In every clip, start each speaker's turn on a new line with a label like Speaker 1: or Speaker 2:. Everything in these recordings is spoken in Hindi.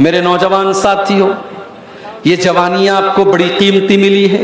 Speaker 1: मेरे नौजवान साथियों, ये जवानी आपको बड़ी कीमती मिली है।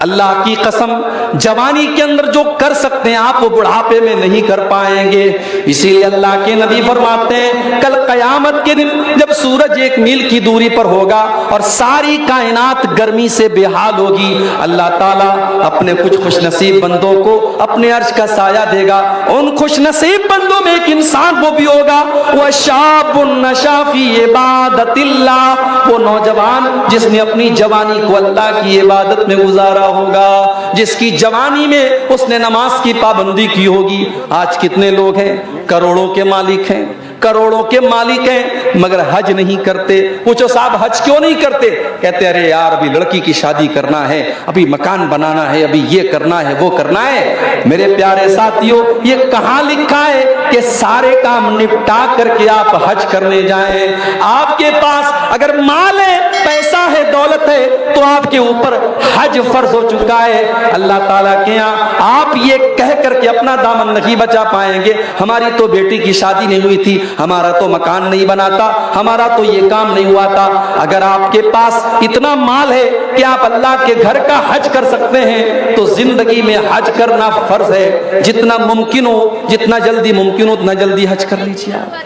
Speaker 1: अल्लाह की कसम, जवानी के अंदर जो कर सकते हैं आप वो बुढ़ापे में नहीं कर पाएंगे। इसीलिए अल्लाह के नबी फरमाते हैं कल कयामत के दिन जब सूरज 1 मील की दूरी पर होगा और सारी कायनात गर्मी से बेहाल होगी, अल्लाह ताला अपने कुछ खुशनसीब बंदों को अपने अर्श का साया देगा। उन खुशनसीब बंदों में एक इंसान वो भी होगा, वह शाबुन नशा फी इबादतिल्लाह, वो नौजवान जिसने अपनी जवानी को अल्लाह की इबादत में गुजारा होगा, जिसकी जवानी में उसने नमाज की पाबंदी की होगी। आज कितने लोग हैं करोड़ों के मालिक हैं, करोड़ों के मालिक हैं, मगर हज नहीं करते। पूछो साहब हज क्यों नहीं करते? कहते अरे यार अभी लड़की की शादी करना है, अभी मकान बनाना है, अभी ये करना है वो करना है। मेरे प्यारे साथियों, ये कहां लिखा है कि सारे काम निपटा करके आप हज करने जाएं? आपके पास अगर माल है, पैसा है, दौलत है, तो आपके ऊपर हज फर्ज हो चुका है। अल्लाह ताला के यहाँ आप ये कह करके अपना दामन नहीं बचा पाएंगे, हमारी तो बेटी की शादी नहीं हुई थी, हमारा तो मकान नहीं बना था, हमारा तो ये काम नहीं हुआ था। अगर आपके पास इतना माल है कि आप अल्लाह के घर का हज कर सकते हैं, तो जिंदगी में हज करना फर्ज है। जितना मुमकिन हो, जितना जल्दी मुमकिन हो उतना जल्दी हज कर लीजिए आप।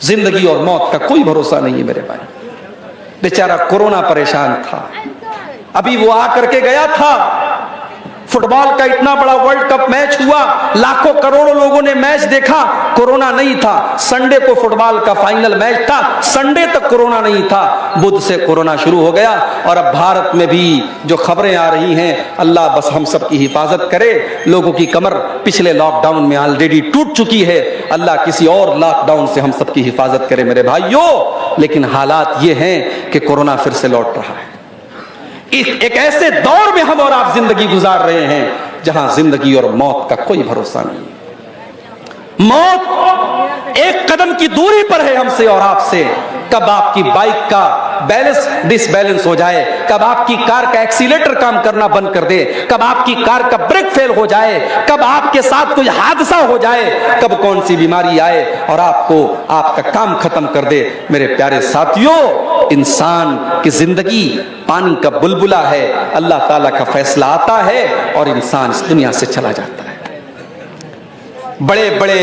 Speaker 1: जिंदगी और मौत का कोई भरोसा नहीं है मेरे भाई। बेचारा कोरोना परेशान था, अभी वो आकर के गया था। फुटबॉल का इतना बड़ा वर्ल्ड कप मैच हुआ, लाखों करोड़ों लोगों ने मैच देखा, कोरोना नहीं था। संडे को फुटबॉल का फाइनल मैच था, संडे तक कोरोना नहीं था, बुध से कोरोना शुरू हो गया। और अब भारत में भी जो खबरें आ रही हैं, अल्लाह बस हम सब की हिफाजत करे। लोगों की कमर पिछले लॉकडाउन में ऑलरेडी टूट चुकी है, अल्लाह किसी और लॉकडाउन से हम सब की हिफाजत करे मेरे भाइयों। लेकिन हालात ये हैं कि कोरोना फिर से लौट रहा है। एक ऐसे दौर में हम और आप जिंदगी गुजार रहे हैं जहां जिंदगी और मौत का कोई भरोसा नहीं। मौत एक कदम की दूरी पर है हमसे और आपसे। कब आपकी बाइक का बैलेंस डिसबैलेंस हो जाए, कब आपकी कार का एक्सीलेटर काम करना बंद कर दे, कब आपकी कार का ब्रेक फेल हो जाए, कब आपके साथ कोई हादसा हो जाए, कब कौन सी बीमारी आए और आपको आपका काम खत्म कर दे। मेरे प्यारे साथियों, इंसान की जिंदगी पानी का बुलबुला है, अल्लाह ताला का फैसला आता है और इंसान इस दुनिया से चला जाता है। बड़े बड़े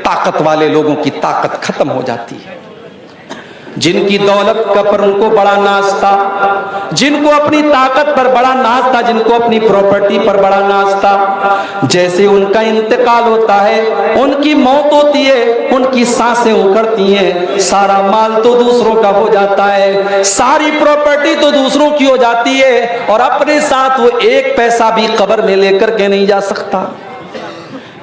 Speaker 1: ताकत वाले लोगों की ताकत खत्म हो जाती है, जिनकी दौलत का पर उनको बड़ा नाज था, जिनको अपनी ताकत पर बड़ा नाज था, जिनको अपनी प्रॉपर्टी पर बड़ा नाज था, जैसे उनका इंतकाल होता है, उनकी मौत होती है, उनकी सांसें उखड़ती हैं, सारा माल तो दूसरों का हो जाता है, सारी प्रॉपर्टी तो दूसरों की हो जाती है और अपने साथ वो एक पैसा भी कब्र में लेकर के नहीं जा सकता।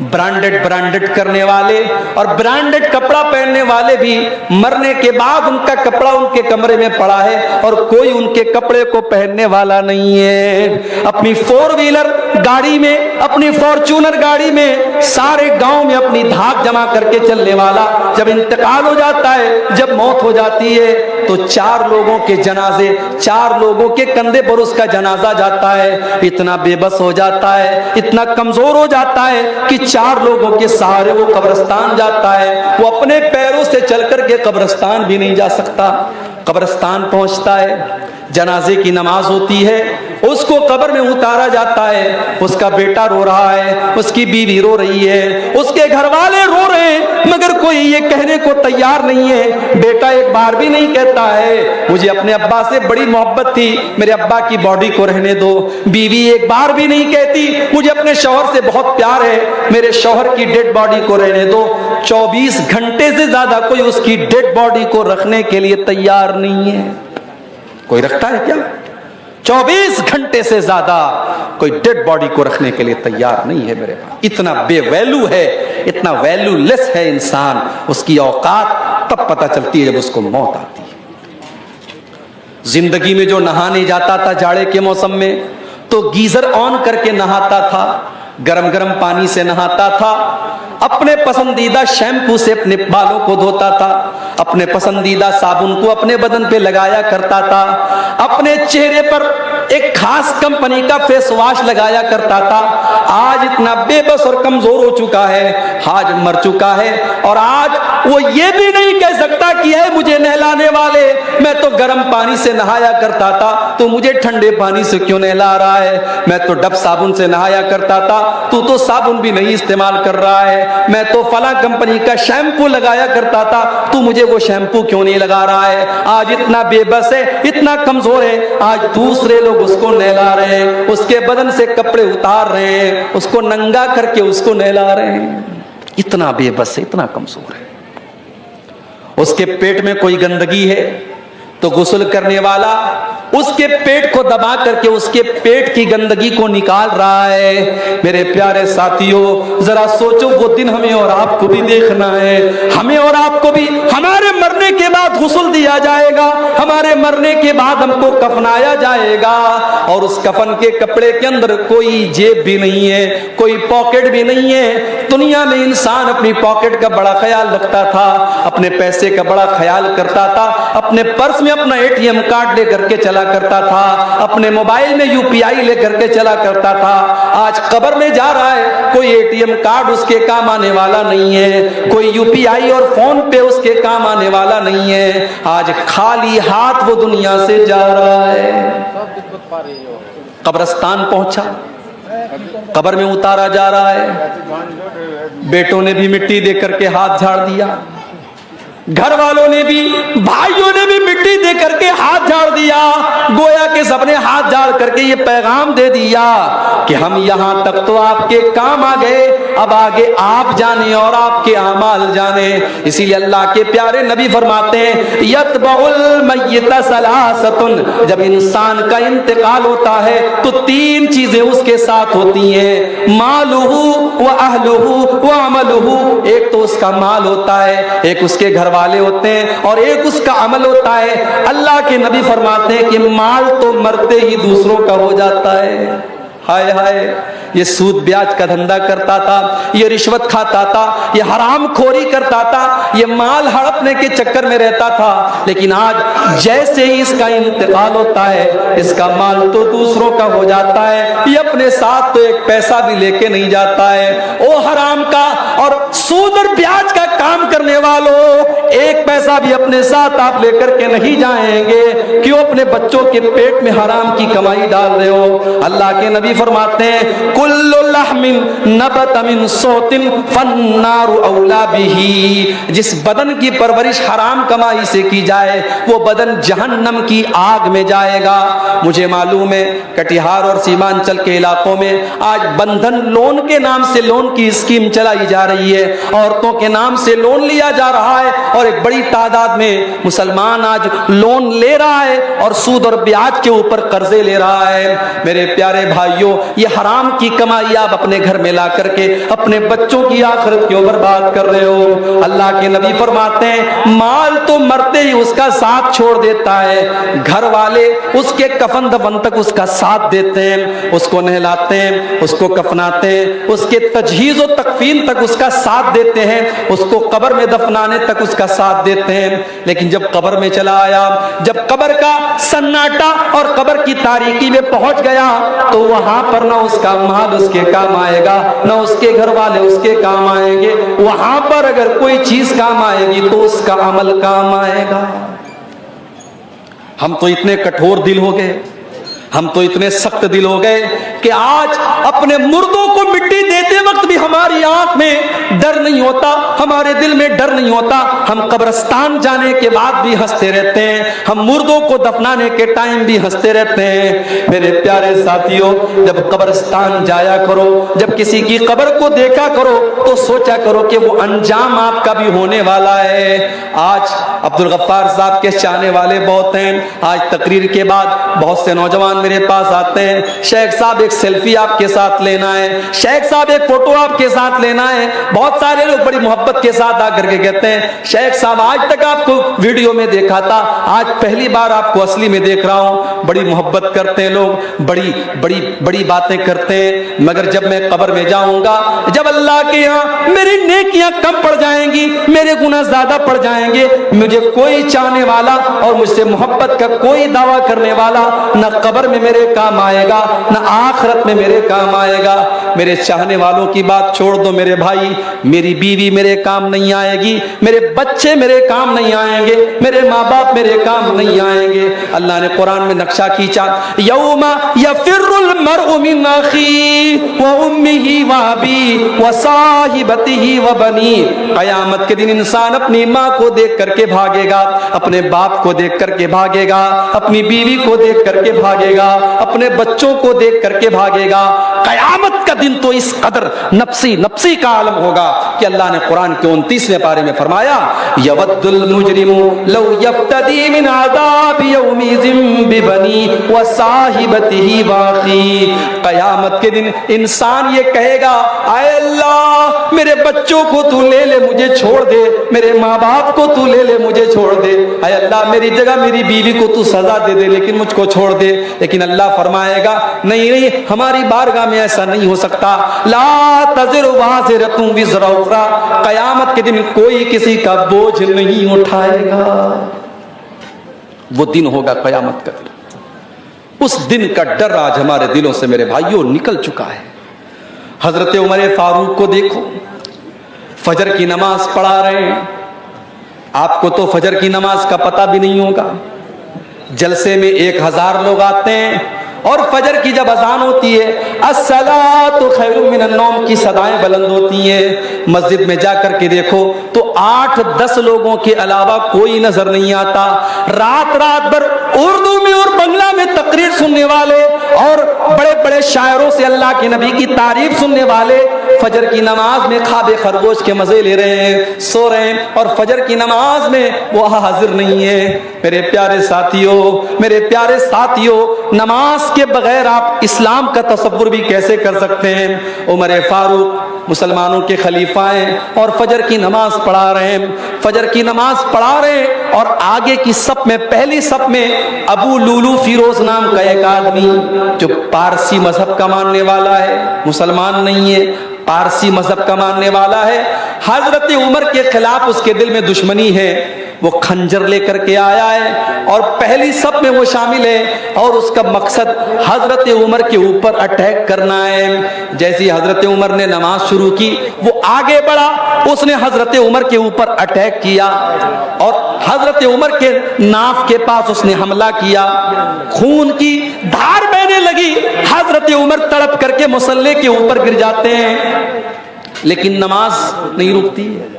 Speaker 1: ब्रांडेड करने वाले और ब्रांडेड कपड़ा पहनने वाले भी मरने के बाद उनका कपड़ा उनके कमरे में पड़ा है और कोई उनके कपड़े को पहनने वाला नहीं है। अपनी 4 व्हीलर गाड़ी में, अपनी फॉर्च्यूनर गाड़ी में सारे गांव में अपनी धाक जमा करके चलने वाला जब इंतकाल हो जाता है, जब मौत हो जाती है, तो 4 लोगों के जनाजे, 4 लोगों के कंधे पर उसका जनाजा जाता है। इतना बेबस हो जाता है, इतना कमजोर हो जाता है कि 4 लोगों के सहारे वो कब्रिस्तान जाता है। वो अपने पैरों से चल करके कब्रिस्तान भी नहीं जा सकता। कब्रिस्तान पहुंचता है, जनाजे की नमाज होती है, उसको कब्र में उतारा जाता है। उसका बेटा रो रहा है, उसकी बीवी रो रही है, उसके घर वाले रो रहे हैं, मगर कोई ये कहने को तैयार नहीं है। बेटा एक बार भी नहीं कहता है मुझे अपने अब्बा से बड़ी मोहब्बत थी, मेरे अब्बा की बॉडी को रहने दो। बीवी एक बार भी नहीं कहती मुझे अपने शौहर से बहुत प्यार है, मेरे शौहर की डेड बॉडी को रहने दो। 24 घंटे से ज्यादा कोई उसकी डेड बॉडी को रखने के लिए तैयार नहीं है। कोई रखता है क्या? 24 घंटे से ज्यादा कोई डेड बॉडी को रखने के लिए तैयार नहीं है मेरे पास। इतना बेवैल्यू है, इतना वैल्यूलेस है इंसान। उसकी औकात तब पता चलती है जब उसको मौत आती है। जिंदगी में जो नहाने जाता था जाड़े के मौसम में, तो गीजर ऑन करके नहाता था, गरम गरम पानी से नहाता था, अपने पसंदीदा शैम्पू से अपने बालों को धोता था, अपने पसंदीदा साबुन को अपने बदन पे लगाया करता था, अपने चेहरे पर एक खास कंपनी का फेस वॉश लगाया करता था, आज इतना बेबस और कमजोर हो चुका है, आज मर चुका है। और आज वो ये भी नहीं कह सकता कि है मुझे नहलाने वाले, मैं तो गर्म पानी से नहाया करता था, तो मुझे ठंडे पानी से क्यों नहला रहा है? मैं तो डब साबुन से नहाया करता था, तू तो साबुन भी नहीं इस्तेमाल कर रहा है। मैं तो फला कंपनी का शैम्पू लगाया करता था, तू मुझे वो शैम्पू क्यों नहीं लगा रहा है? आज इतना बेबस है, इतना कमजोर है, आज दूसरे लोग उसको नहला रहे हैं, उसके बदन से कपड़े उतार रहे हैं, उसको नंगा करके उसको नहला रहे हैं। इतना बेबस है, इतना कमजोर है। उसके पेट में कोई गंदगी है तो गुस्ल करने वाला उसके पेट को दबा करके उसके पेट की गंदगी को निकाल रहा है। मेरे प्यारे साथियों, जरा सोचो, वो दिन हमें और आपको भी देखना है। हमें और आपको भी हमारे मरने के बाद गुस्ल दिया जाएगा, हमारे मरने के बाद हमको कफनाया जाएगा, और उस कफन के कपड़े के अंदर कोई जेब भी नहीं है, कोई पॉकेट भी नहीं है। दुनिया में इंसान अपनी पॉकेट का बड़ा ख्याल रखता था, अपने पैसे का बड़ा ख्याल करता था, अपने पर्स में अपना एटीएम कार्ड लेकर के चला करता था, अपने मोबाइल में यूपीआई लेकर के चला करता था। आज कब्र में जा रहा है, कोई एटीएम कार्ड उसके काम आने वाला नहीं है, कोई यूपीआई और फोन पे उसके काम आने वाला नहीं है। आज खाली हाथ वो दुनिया से जा रहा है। कब्रिस्तान पहुंचा, कब्र में उतारा जा रहा है। बेटों ने भी मिट्टी दे करके हाथ झाड़ दिया, घर वालों ने भी, भाइयों ने भी मिट्टी दे करके हाथ झाड़ दिया। गोया के सबने हाथ झाड़ करके ये पैगाम दे दिया कि हम यहां तक तो आपके काम आ गए, अब आगे आप जाने और आपके अमाल जाने। इसीलिए अल्लाह के प्यारे नबी फरमाते हैं, यतबउल मय्यित सलासतुन, जब इंसान का इंतकाल होता है तो तीन चीजें उसके साथ होती हैं, मालुहु व अहलुहु व अमलुहु। एक तो उसका माल होता है, एक उसके घर वाले होते हैं, और एक उसका अमल होता है। अल्लाह के नबी फरमाते हैं कि माल तो मरते ही दूसरों का हो जाता है। हाय हाय, ये सूद ब्याज का धंधा करता था, ये रिश्वत खाता था, ये हराम खोरी करता था, ये माल हड़पने के चक्कर में रहता था, लेकिन आज जैसे ही इसका इंतकाल होता है, इसका माल तो दूसरों का हो जाता है, ये अपने साथ तो एक पैसा भी लेके नहीं जाता है। ओ हराम का और सूद और ब्याज का काम करने वालों, एक पैसा भी अपने साथ आप लेकर के नहीं जाएंगे। क्यों? अपने बच्चों के पेट में हराम की कमाई डाल रहे हो। अल्लाह के नबी फरमाते हैं, कुल्लु लहमिन नबत मिन सौतिन फन्नारु औला बिही। जिस बदन की परवरिश हराम कमाई से की जाए, वो बदन जहन्नम की आग में जाएगा। मुझे मालूम है कटिहार और सीमांचल के इलाकों में आज बंधन लोन के नाम से लोन की स्कीम चलाई जा रही है, औरतों के नाम से लोन लिया जा रहा है, और एक बड़ी तादाद में मुसलमान आज लोन ले रहा है और सूद और ब्याज के ऊपर कर्जे ले रहा है। मेरे प्यारे भाइयों, ये हराम की कमाई आप अपने घर में ला करके अपने बच्चों की आखिरत क्यों बर्बाद कर रहे हो? अल्लाह के नबी फरमाते हैं, माल तो मरते ही उसका साथ छोड़ देता है, घर वाले उसके कफन दफन तक उसका साथ देते हैं, उसको नहलाते हैं, उसको कफनाते हैं, उसके तजहीज और तकफीन तक उसका साथ देते हैं, उसको कब्र में दफनाने तक उसका साथ देते हैं। लेकिन जब कब्र में चला आया, जब कब्र का सन्नाटा और कब्र की तारीकी में पहुंच गया, तो वहां पर ना उसका माल उसके काम आएगा, ना उसके घर वाले उसके काम आएंगे। वहां पर अगर कोई चीज काम आएगी तो उसका अमल काम आएगा। हम तो इतने कठोर दिल हो गए, हम तो इतने सख्त दिल हो गए कि आज अपने मुर्दों को मिट्टी देते वक्त भी हमारी आंख में डर नहीं होता, हमारे दिल में डर नहीं होता। हम कब्रिस्तान जाने के बाद भी हंसते रहते हैं, हम मुर्दों को दफनाने के टाइम भी हंसते रहते हैं। मेरे प्यारे साथियों, जब कब्रिस्तान जाया करो, जब किसी की कब्र को देखा करो, तो सोचा करो कि वो अंजाम आपका भी होने वाला है। आज अब्दुल गफ्फार साहब के चाहने वाले बहुत हैं। आज तकरीर के बाद बहुत से नौजवान मेरे पास आते हैं, शेख साहब एक सेल्फी आपके साथ लेना है, शेख साहब एक फोटो आपके साथ लेना है। बहुत सारे लोग बड़ी मोहब्बत के साथ आकर के कहते हैं, शेख साहब आज तक आपको वीडियो में देखा था, आज पहली बार आपको असली में देख रहा हूं। बड़ी मोहब्बत करते हैं लोग, बड़ी बड़ी बड़ी बातें करते हैं, मगर जब मैं कब्र में जाऊंगा, जब अल्लाह के यहाँ मेरी नेकियां कम पड़ जाएंगी, मेरे गुनाह ज्यादा पड़ जाएंगे, मुझे मुझे कोई चाहने वाला और मुझसे मोहब्बत का कोई दावा करने वाला न कब्र में मेरे काम आएगा, न आखिरत में मेरे काम आएगा। मेरे चाहने वालों की बात छोड़ दो मेरे भाई, मेरी बीवी मेरे काम नहीं आएगी, मेरे बच्चे मेरे काम नहीं आएंगे, मेरे माँ बाप मेरे काम नहीं आएंगे। अल्लाह ने कुरान में नक्शा खींचा, यौमा यफिरुल मरउ मिन अखी व उम्मिही व अबी व साहिबतिही व बनी। कयामत के दिन इंसान अपनी माँ को देख करके भागेगा, अपने बाप को देख करके भागेगा, अपनी बीवी को देख करके भागेगा, अपने बच्चों को देख करके भागेगा। कयामत का दिन तो इस कदर नफ्सी नफ्सी का आलम होगा कि अल्लाह ने कुरान के 29वें पारे में फरमाया, यवद्दुल मुजरिमु लौ यफ्तदी मिन अज़ाब यौमिज़िम बिबनी व साहिबतिही व अखी। कयामत के दिन इंसान ये कहेगा, आए अल्लाह मेरे बच्चों को तू ले ले, मुझे छोड़ दे, मेरे माँ बाप को तू ले ले, मुझे छोड़ दे। आए अल्लाह मेरी जगह मेरी बीवी को तू सजा दे दे, लेकिन मुझको छोड़ दे। लेकिन अल्लाह फरमाएगा, नहीं नहीं, हमारी बारगाह में ऐसा नहीं हो सकता। ला तज़िरु वाज़िरतुन विज़रा उख़रा। कयामत के दिन कोई किसी का बोझ नहीं उठाएगा। वो दिन होगा कयामत का दिन। उस दिन का डर आज हमारे दिलों से मेरे भाइयों निकल चुका है। हजरत उमर फारूक को देखो, फजर की नमाज पढ़ा रहे हैं। आपको तो फजर की नमाज का पता भी नहीं होगा। जलसे में 1000 लोग आते हैं और फजर की जब अजान होती है, अस्सलातु खैरुम मिनन नौम की सदाएं बुलंद होती हैं। मस्जिद में जाकर के देखो तो 8-10 लोगों के अलावा कोई नजर नहीं आता। रात रात भर उर्दू में और बंगला में तकरीर सुनने वाले और बड़े बड़े शायरों से अल्लाह के नबी की तारीफ सुनने वाले फजर की नमाज में ख्वाब खरगोश के मजे ले रहे हैं, सो रहे हैं, और फजर की नमाज में वो हाजिर नहीं है। मेरे प्यारे साथियों, मेरे प्यारे साथियों, नमाज के बगैर आप इस्लाम का तसव्वुर भी कैसे कर सकते हैं। उमर फारूक मुसलमानों के खलीफा हैं और फजर की नमाज पढ़ा रहे हैं। फजर की नमाज पढ़ा रहे हैं और आगे की सफ में, पहली सफ में अबू लूलू फिरोज नाम का एक आदमी जो पारसी मजहब का मानने वाला है, मुसलमान नहीं है, पारसी मजहब का मानने वाला है। हजरत उमर के खिलाफ उसके दिल में दुश्मनी है। वो खंजर लेकर के आया है और पहली सब में वो शामिल है और उसका मकसद हजरत उमर के ऊपर अटैक करना है। जैसे हजरत उमर ने नमाज शुरू की, वो आगे बढ़ा, उसने हजरत उमर के ऊपर अटैक किया और हजरत उमर के नाफ के पास उसने हमला किया। खून की धार बहने लगी। हजरत उमर तड़प करके मुसल्ले के ऊपर गिर जाते हैं, लेकिन नमाज नहीं रुकती है,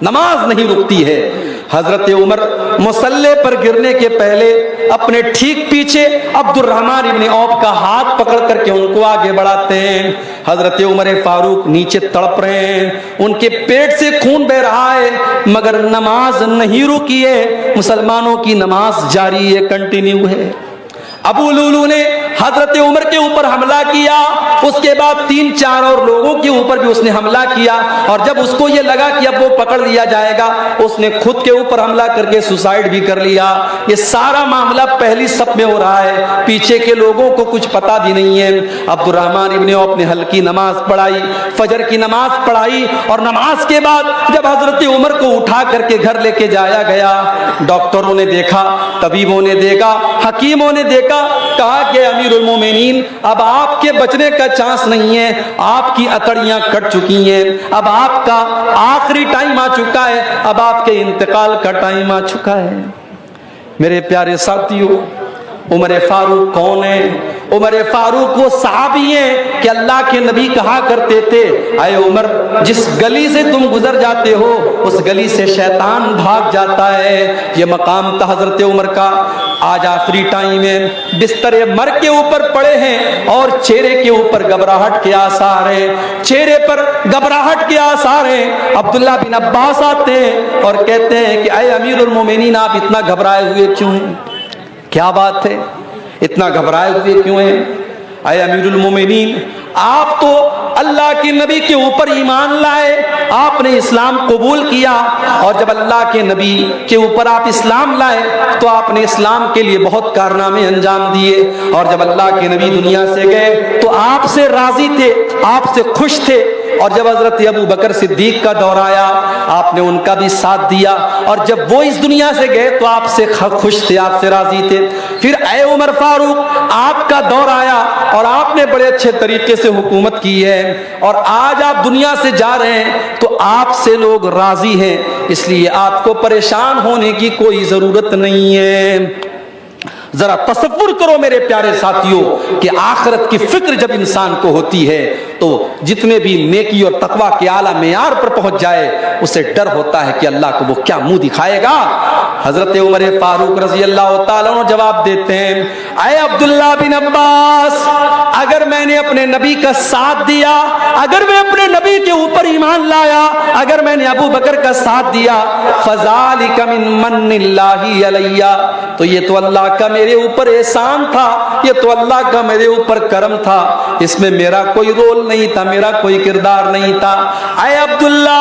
Speaker 1: नमाज नहीं रुकती है। हजरत उमर मुसल्ले पर गिरने के पहले अपने ठीक पीछे अब्दुर्रहमान इब्न औफ का हाथ पकड़ करके उनको आगे बढ़ाते हैं। हजरत उमर फारूक नीचे तड़प रहे हैं, उनके पेट से खून बह रहा है, मगर नमाज नहीं रुकी है। मुसलमानों की नमाज जारी है, कंटिन्यू है। अबू लूलू ने हजरत उमर के ऊपर हमला किया, उसके बाद 3-4 और लोगों के ऊपर भी उसने हमला किया और जब उसको ये लगा कि अब वो पकड़ लिया जाएगा, उसने खुद के ऊपर हमला करके सुसाइड भी कर लिया। ये सारा मामला पहली सफ में हो रहा है, पीछे के लोगों को कुछ पता भी नहीं है। अब्दुर्रहमान इब्न औफ ने हल्की नमाज पढ़ाई, फजर की नमाज पढ़ाई और नमाज के बाद जब हजरत उमर को उठा करके घर लेके जाया गया, डॉक्टरों ने देखा, तबीबों ने देखा, हकीमों ने देखा, कहा कि अमीरुल मोमिनीन अब आपके बचने का चांस नहीं है, आपकी अकड़ियां कट चुकी हैं, अब आपका आखिरी टाइम आ चुका है, अब आपके इंतकाल का टाइम आ चुका है। मेरे प्यारे साथियों, उमर फारूक कौन है? उमर फारूक वो सहाबी हैं कि अल्लाह के नबी कहा करते थे, आए उमर, जिस गली से तुम गुजर जाते हो उस गली से शैतान भाग जाता है। ये मकाम था हजरत उमर का। आज आखिरी टाइम है, बिस्तरे मर के ऊपर पड़े हैं और चेहरे के ऊपर घबराहट के आसार हैं, चेहरे पर घबराहट के आसार हैं। अब्दुल्ला बिन अब्बास आते हैं और कहते हैं कि आए अमीरुल मोमिनीन, आप इतना घबराए हुए क्यों हैं? क्या बात है, इतना घबराए हुए क्यों हैं? आए अमीरुल मोमिनीन, आप तो अल्लाह के नबी के ऊपर ईमान लाए, आपने इस्लाम कबूल किया और जब अल्लाह के नबी के ऊपर आप इस्लाम लाए तो आपने इस्लाम के लिए बहुत कारनामे अंजाम दिए और जब अल्लाह के नबी दुनिया से गए तो आपसे राजी थे, आपसे खुश थे और जब हजरत अबू बकर सिद्दीक का दौर आया आपने उनका भी साथ दिया, और जब वो इस दुनिया से गए तो आपसे खुश थे, आपसे राजी थे। फिर ए उमर फारूक आपका दौर आया और आपने बड़े अच्छे तरीके से हुकूमत की है, और आज आप दुनिया से जा रहे हैं तो आपसे लोग राजी हैं, इसलिए आपको परेशान होने की कोई जरूरत नहीं है। जरा तसव्वुर करो मेरे प्यारे साथियों कि आखिरत की फिक्र जब इंसान को होती है तो जितने भी नेकी और तकवा के आला मेयार पर पहुंच जाए उसे डर होता है कि अल्लाह को वो क्या मुंह दिखाएगा। हजरत उमर फारूक रजी अल्लाह तआला अन्हु जवाब देते हैं, ऐ अब्दुल्ला बिन अब्बास, अगर मैंने अपने नबी का साथ दिया, अगर मैं अपने नबी के ऊपर ईमान लाया, अगर मैंने अबू बकर का साथ दिया, फज़ालिका मिन मन्निल्लाहि अलैया, तो ये तो अल्लाह का मेरे ऊपर एहसान था, ये तो अल्लाह का मेरे ऊपर करम था, इसमें मेरा कोई रोल नहीं था, मेरा कोई किरदार नहीं था। ऐ अब्दुल्ला,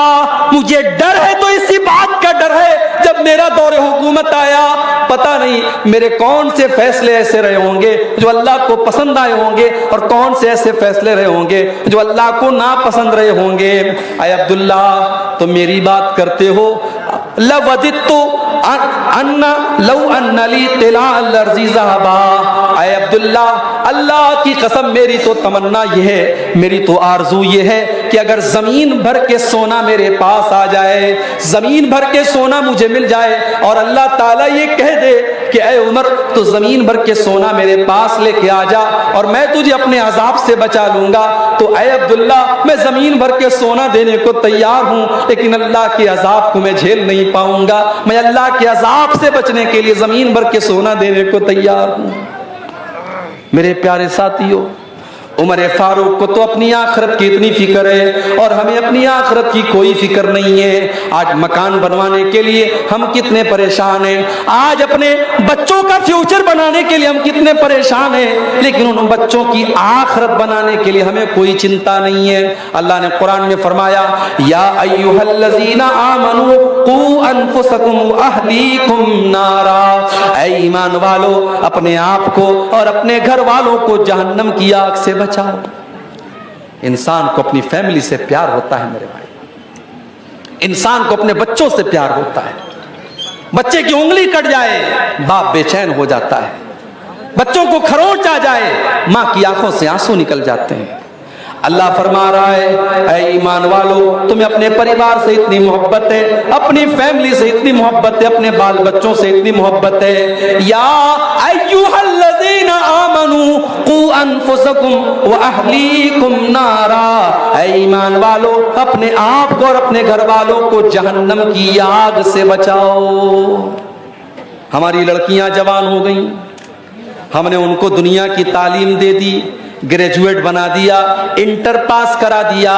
Speaker 1: मुझे डर है तो इसी बात का डर है, जब मेरा दौरे हुकूमत आया पता नहीं मेरे कौन से फैसले ऐसे रहे होंगे जो अल्लाह को पसंद आए होंगे और कौन से ऐसे फैसले रहे होंगे जो अल्लाह को ना पसंद रहे होंगे। ऐ अब्दुल्ला, तो मेरी बात करते हो, लवदित्तु अन्ना लौ अन्नली तिला अर्ज़ी ज़हबा, ऐ अब्दुल्ला, अल्लाह की कसम मेरी तो तमन्ना ये है, मेरी तो आरजू ये है कि अगर जमीन भर के सोना मेरे पास आ जाए, जमीन भर के सोना मुझे मिल जाए और अल्लाह ताला ये कह दे कि ऐ उमर तो जमीन भर के सोना मेरे पास लेके आ जा और मैं तुझे अपने अजाब से बचा लूंगा, तो ऐ अब्दुल्ला मैं जमीन भर के सोना देने को तैयार हूं, लेकिन अल्लाह के अजाब को मैं झेल नहीं पाऊंगा, मैं अल्लाह के अजाब से बचने के लिए जमीन भर के सोना देने को तैयार हूं। मेरे प्यारे साथियों, उमर फारूक को तो अपनी आखिरत की इतनी फिक्र है और हमें अपनी आखिरत की कोई फिक्र नहीं है। आज मकान बनवाने के लिए हम कितने परेशान हैं, आज अपने बच्चों का फ्यूचर बनाने के लिए हम कितने परेशान हैं, लेकिन उन बच्चों की आखिरत बनाने के लिए हमें कोई चिंता नहीं है। अल्लाह ने कुरान में फरमाया, या अय्युहल्लज़ीना आमनू कू अनफुसकुम व अहलीकुम नारा, ऐ ईमान वालों अपने आप को और अपने घर वालों को जहन्नम की आग से बचाओ। इंसान को अपनी फैमिली से प्यार होता है मेरे भाई, इंसान को अपने बच्चों से प्यार होता है। बच्चे की उंगली कट जाए बाप बेचैन हो जाता है, बच्चों को खरोंच आ जाए मां की आंखों से आंसू निकल जाते हैं। अल्लाह फरमा रहा है, ऐ ईमान वालों तुम्हें अपने परिवार से इतनी मोहब्बत है, अपनी फैमिली से इतनी मोहब्बत है, अपने बाल बच्चों से इतनी मोहब्बत है। या अय्युहल्लज़ीना आमनू कू अनफुसकुम व अहलीकुम नारा, ऐ ईमान वालों अपने आप को और अपने घर वालों को जहन्नम की आग से बचाओ। हमारी लड़कियां जवान हो गई, हमने उनको दुनिया की तालीम दे दी, ग्रेजुएट बना दिया, इंटर पास करा दिया,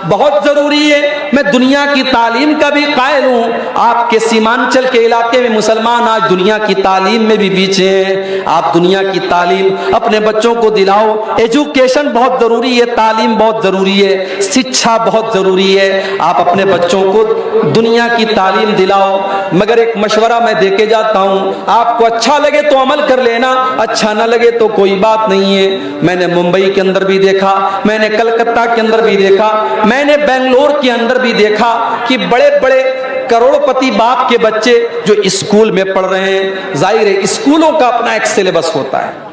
Speaker 1: बहुत जरूरी है। मैं दुनिया की तालीम का भी कायल हूं। आपके सीमांचल के इलाके में मुसलमान आज दुनिया की तालीम में भी पीछे हैं। आप दुनिया की तालीम अपने बच्चों को दिलाओ। एजुकेशन बहुत जरूरी है, तालीम बहुत जरूरी है, शिक्षा बहुत जरूरी है। आप अपने बच्चों को दुनिया की तालीम दिलाओ। मगर एक मशवरा मैं देके जाता हूं, आपको अच्छा लगे तो अमल कर लेना, अच्छा ना लगे तो कोई बात नहीं है। मैंने मुंबई के अंदर भी देखा, मैंने कलकत्ता के अंदर भी देखा, मैंने बेंगलोर के अंदर भी देखा कि बड़े बड़े करोड़पति बाप के बच्चे जो स्कूल में पढ़ रहे हैं। जाहिर है स्कूलों का अपना एक सिलेबस होता है।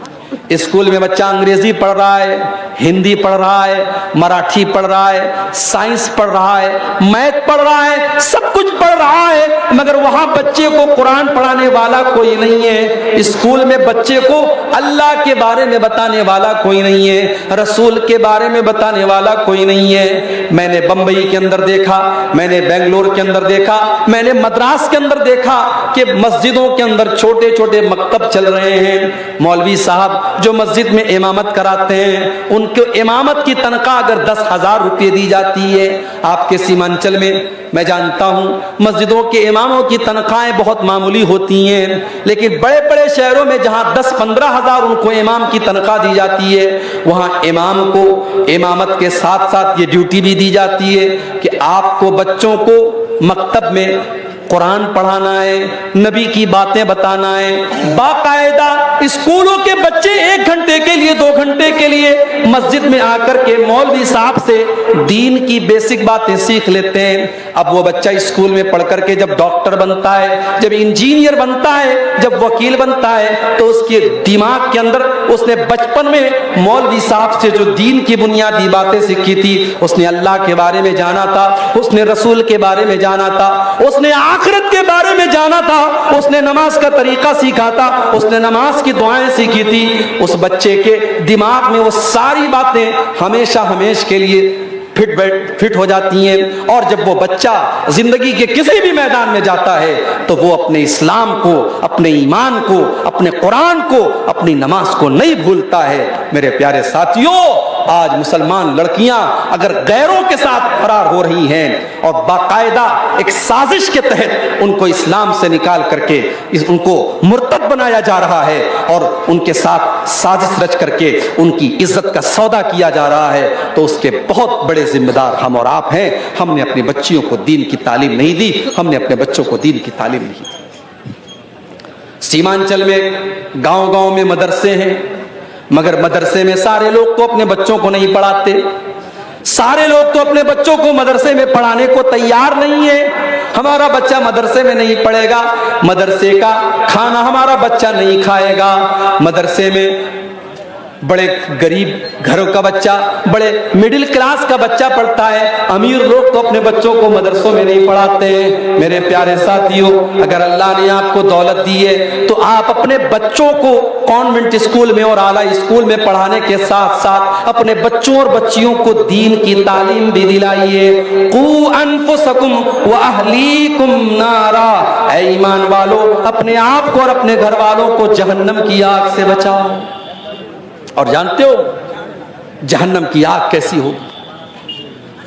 Speaker 1: स्कूल में बच्चा अंग्रेजी पढ़ रहा है, हिंदी पढ़ रहा है, मराठी पढ़ रहा है, साइंस पढ़ रहा है, मैथ पढ़ रहा है, सब कुछ पढ़ रहा है, मगर वहां बच्चे को कुरान पढ़ाने वाला कोई नहीं है। स्कूल में बच्चे को अल्लाह के बारे में बताने वाला कोई नहीं है, रसूल के बारे में बताने वाला कोई नहीं है। मैंने बंबई के अंदर देखा, मैंने बेंगलोर के अंदर देखा, मैंने मद्रास के अंदर देखा कि मस्जिदों के अंदर छोटे छोटे मकतब चल रहे हैं। मौलवी साहब जो मस्जिद में इमामत कराते हैं, उनको इमामत की तनख्वाह अगर 10,000 रुपये दी जाती है। आपके सीमांचल में मैं जानता हूं मस्जिदों के इमामों की तनख्वाहें बहुत मामूली होती हैं, लेकिन बड़े बड़े शहरों में जहां 10-15 हजार उनको इमाम की तनख्वाह दी जाती है, वहां इमाम को इमामत के साथ साथ ये ड्यूटी भी दी जाती है कि आपको बच्चों को मकतब में कुरान पढ़ाना है, नबी की बातें बताना है। बाकायदा स्कूलों के बच्चे 1 घंटे के लिए 2 घंटे के लिए मस्जिद में आकर के मौलवी साहब से दीन की बेसिक बातें सीख लेते हैं। अब वो बच्चा स्कूल में पढ़ करके जब डॉक्टर बनता है, जब इंजीनियर बनता है, जब वकील बनता है, तो उसके दिमाग के अंदर उसने बचपन में मौलवी साहब से जो दीन की बुनियादी बातें सीखी थी, उसने अल्लाह के बारे में जाना था, उसने रसूल के बारे में जाना था, उसने आखिरत के बारे में जाना था, उसने नमाज का तरीका सीखा था, उसने नमाज की दुआएं सीखी थी। उस बच्चे के दिमाग में वो सारी बातें हमेशा हमेशा के लिए फिट हो जाती हैं। और जब वो बच्चा जिंदगी के किसी भी मैदान में जाता है तो वो अपने इस्लाम को, अपने ईमान को, अपने कुरान को, अपनी नमाज को नहीं भूलता है। मेरे प्यारे साथियों, आज मुसलमान लड़कियां अगर गैरों के साथ फरार हो रही हैं और बाकायदा एक साजिश के तहत उनको इस्लाम से निकाल करके उनको मुर्तद बनाया जा रहा है और उनके साथ साजिश रच करके उनकी इज्जत का सौदा किया जा रहा है, तो उसके बहुत बड़े जिम्मेदार हम और आप हैं। हमने अपनी बच्चियों को दीन की तालीम नहीं दी, हमने अपने बच्चों को दीन की तालीम नहीं दी। सीमांचल में गांव-गांव में मदरसे हैं, मगर मदरसे में सारे लोग तो अपने बच्चों को नहीं पढ़ाते, सारे लोग तो अपने बच्चों को मदरसे में पढ़ाने को तैयार नहीं है। हमारा बच्चा मदरसे में नहीं पढ़ेगा, मदरसे का खाना हमारा बच्चा नहीं खाएगा। मदरसे में बड़े गरीब घरों का बच्चा, बड़े मिडिल क्लास का बच्चा पढ़ता है, अमीर लोग तो अपने बच्चों को मदरसों में नहीं पढ़ाते हैं। मेरे प्यारे साथियों, अगर अल्लाह ने आपको दौलत दी है तो आप अपने बच्चों को कॉन्वेंट स्कूल में और आला स्कूल में पढ़ाने के साथ साथ अपने बच्चों और बच्चियों को दीन की तालीम भी दिलाइए। कू अनफुसकुम व अहलीकुम नारा, ऐ ईमान वालों, अपने आप को और अपने घर वालों को जहन्नम की आग से बचाओ। और जानते हो जहन्नम की आग कैसी होगी?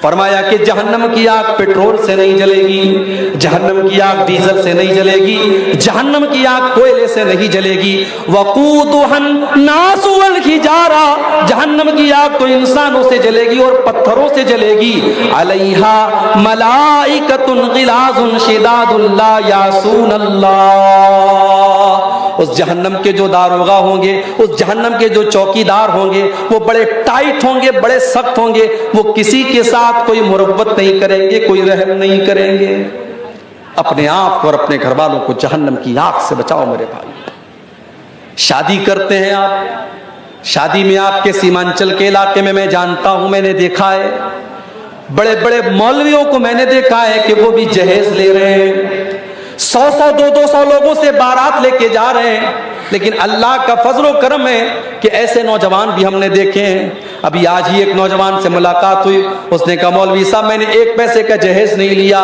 Speaker 1: फरमाया कि जहन्नम की आग पेट्रोल से नहीं जलेगी, जहन्नम की आग डीजल से नहीं जलेगी, जहन्नम की आग कोयले से नहीं जलेगी। वकूदुहन नासु वल हिजारा, जहन्नम की आग तो इंसानों से जलेगी और पत्थरों से जलेगी। अलैहा मलाइकतुन गिलाजुन शिदादुन ला यासून अल्लाह, उस जहन्नम के जो दारोगा होंगे, उस जहन्नम के जो चौकीदार होंगे, वो बड़े टाइट होंगे, बड़े सख्त होंगे, वो किसी के साथ कोई मुरब्बत नहीं करेंगे, कोई रहम नहीं करेंगे। अपने आप को और अपने घर वालों को जहन्नम की आग से बचाओ मेरे भाई। शादी करते हैं आप, शादी में आपके सीमांचल के इलाके में मैं जानता हूं, मैंने देखा है, बड़े बड़े मौलवियों को मैंने देखा है कि वो भी जहेज ले रहे हैं, 100-100 200 लोगों से बारात लेके जा रहे हैं। लेकिन अल्लाह का फजल व करम है कि ऐसे नौजवान भी हमने देखे हैं। अभी आज ही एक नौजवान से मुलाकात हुई, उसने कहा मौलवी साहब मैंने 1 पैसे का जहेज नहीं लिया,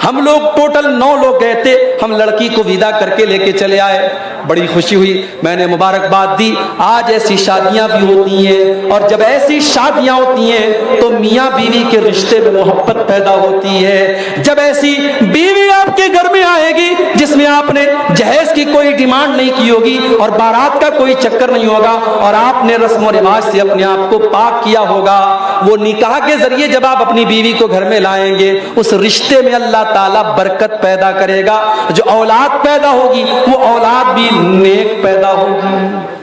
Speaker 1: हम लोग टोटल 9 लोग गए थे, हम लड़की को विदा करके लेके चले आए, बड़ी खुशी हुई, मैंने मुबारकबाद दी। आज ऐसी शादियां भी होती हैं और जब ऐसी शादियां होती हैं तो मियाँ बीवी के रिश्ते में मोहब्बत पैदा होती है। जब ऐसी बीवी आपके घर में आएगी जिसमें आपने जहेज की कोई डिमांड नहीं की होगी और बारात का कोई चक्कर नहीं होगा और आपने रस्म और रिवाज से अपने आप को पाक किया होगा, वो निकाह के जरिए जब आप अपनी बीवी को घर में लाएंगे, उस रिश्ते में अल्लाह ताला बरकत पैदा करेगा। जो औलाद पैदा होगी वो औलाद भी नेक पैदा होगी।